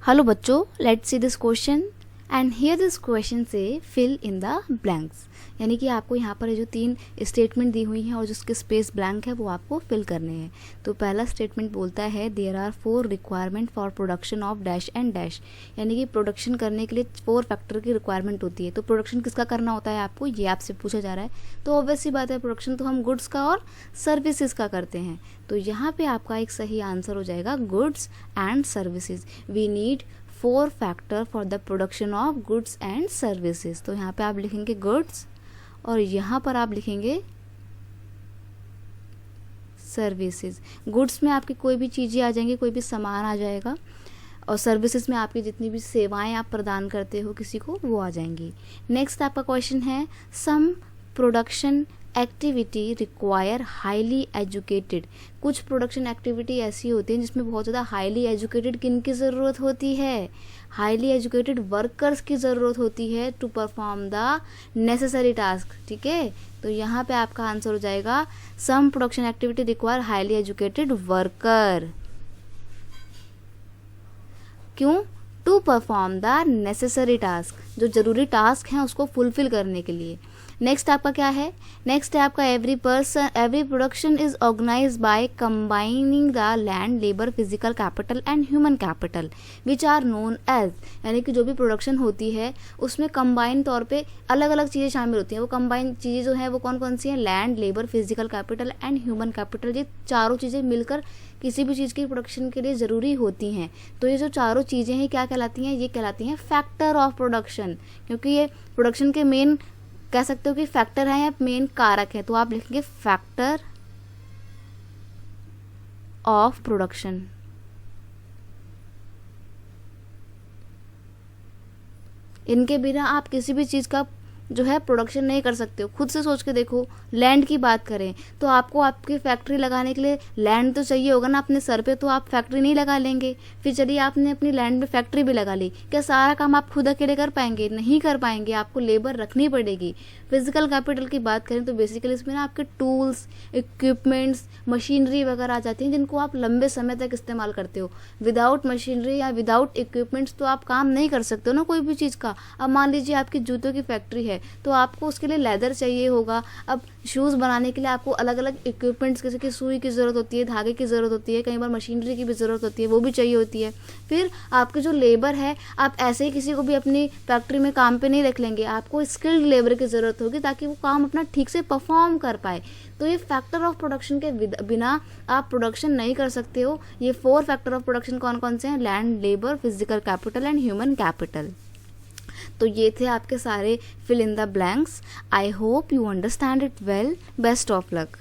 Hello बच्चों, let's see this question and here this question से fill in the blanks. यानी कि आपको यहाँ पर जो 3 स्टेटमेंट दी हुई हैं और जिसके स्पेस ब्लैंक है वो आपको फिल करने हैं। तो पहला स्टेटमेंट बोलता है there are 4 requirement for production of dash and dash. यानी कि प्रोडक्शन करने के लिए 4 फैक्टर की रिक्वायरमेंट होती है। तो प्रोडक्शन किसका करना होता है आपको, ये आपसे पूछा जा रहा है। तो ऑब्वियस सी बात है, प्रोडक्शन तो हम गुड्स का और सर्विसेज का करते हैं। तो यहाँ पे आपका एक सही आंसर हो जाएगा goods and services. We need 4 factor for the production of goods and services. तो यहाँ पे आप लिखेंगे गुड्स और यहाँ पर आप लिखेंगे सर्विसेज। गुड्स में आपकी कोई भी चीज़ें आ जाएंगी, कोई भी सामान आ जाएगा, और सर्विसेज में आपकी जितनी भी सेवाएं आप प्रदान करते हो किसी को वो आ जाएंगी। नेक्स्ट आपका क्वेश्चन है some production activity require highly educated. कुछ प्रोडक्शन एक्टिविटी ऐसी होती है जिसमें बहुत ज़्यादा हाईली एजुकेटेड किन की ज़रूरत होती है, हाईली एजुकेटेड वर्कर्स की ज़रूरत होती है to perform the necessary task. ठीक है, तो यहाँ पे आपका आंसर हो जाएगा some production activity require highly educated worker. क्यों? To perform the necessary task, जो ज़रूरी टास्क हैं उसको फुलफिल करने के लिए। नेक्स्ट आपका क्या है, नेक्स्ट है आपका every production is organise by combining the land labour physical capital and human capital which are known as. यानी कि जो भी प्रोडक्शन होती है उसमें कंबाइन तौर पे अलग अलग चीज़ें शामिल होती हैं। वो कंबाइन चीज़ें जो हैं वो कौन कौन सी हैं, land labour physical capital and human capital. ये चारों चीज़ें मिलकर किसी भी चीज़ की प्रोडक्शन के लिए ज़रूरी होती हैं। तो ये जो चारों चीज़ें हैं क्या कहलाती हैं, ये कहलाती हैं फैक्टर ऑफ प्रोडक्शन। क्योंकि ये प्रोडक्शन के मेन कह सकते हो कि फैक्टर है या मेन कारक है। तो आप लिखेंगे फैक्टर ऑफ प्रोडक्शन। इनके बिना आप किसी भी चीज़ का जो है प्रोडक्शन नहीं कर सकते हो। खुद से सोच के देखो, लैंड की बात करें तो आपको आपकी फैक्ट्री लगाने के लिए लैंड तो चाहिए होगा ना अपने सर पे, तो आप फैक्ट्री नहीं लगा लेंगे। फिर चलिए आपने अपनी लैंड में फैक्ट्री भी लगा ली, क्या सारा काम आप खुद अकेले कर पाएंगे? नहीं कर पाएंगे, आपको लेबर रखनी पड़ेगी। फिजिकल कैपिटल की बात करें तो बेसिकली इसमें ना आपके टूल्स, इक्विपमेंट्स, मशीनरी वगैरह आ जाती हैं जिनको आप लंबे समय तक इस्तेमाल करते हो। विदाउट मशीनरी या विदाउट इक्विपमेंट्स तो आप काम नहीं कर सकते हो ना कोई भी चीज़ का। अब मान लीजिए आपकी जूतों की फैक्ट्री है तो आपको उसके लिए लेदर चाहिए होगा। अब शूज़ बनाने के लिए आपको अलग अलग इक्विपमेंट्स, जैसे कि सुई की ज़रूरत होती है, धागे की ज़रूरत होती है, कई बार मशीनरी की भी ज़रूरत होती है, वो भी चाहिए होती है। फिर आपके जो लेबर है, आप ऐसे ही किसी को भी अपनी फैक्ट्री में काम पे नहीं रख लेंगे, आपको स्किल्ड लेबर की ज़रूरत होगी ताकि वो काम अपना ठीक से परफॉर्म कर पाए। तो ये फैक्टर ऑफ प्रोडक्शन के बिना आप प्रोडक्शन नहीं कर सकते हो। ये 4 फैक्टर ऑफ प्रोडक्शन कौन कौन से हैं, land, labour, physical capital and human capital. तो ये थे आपके सारे fill in the blanks. I hope you understand it well. Best of luck.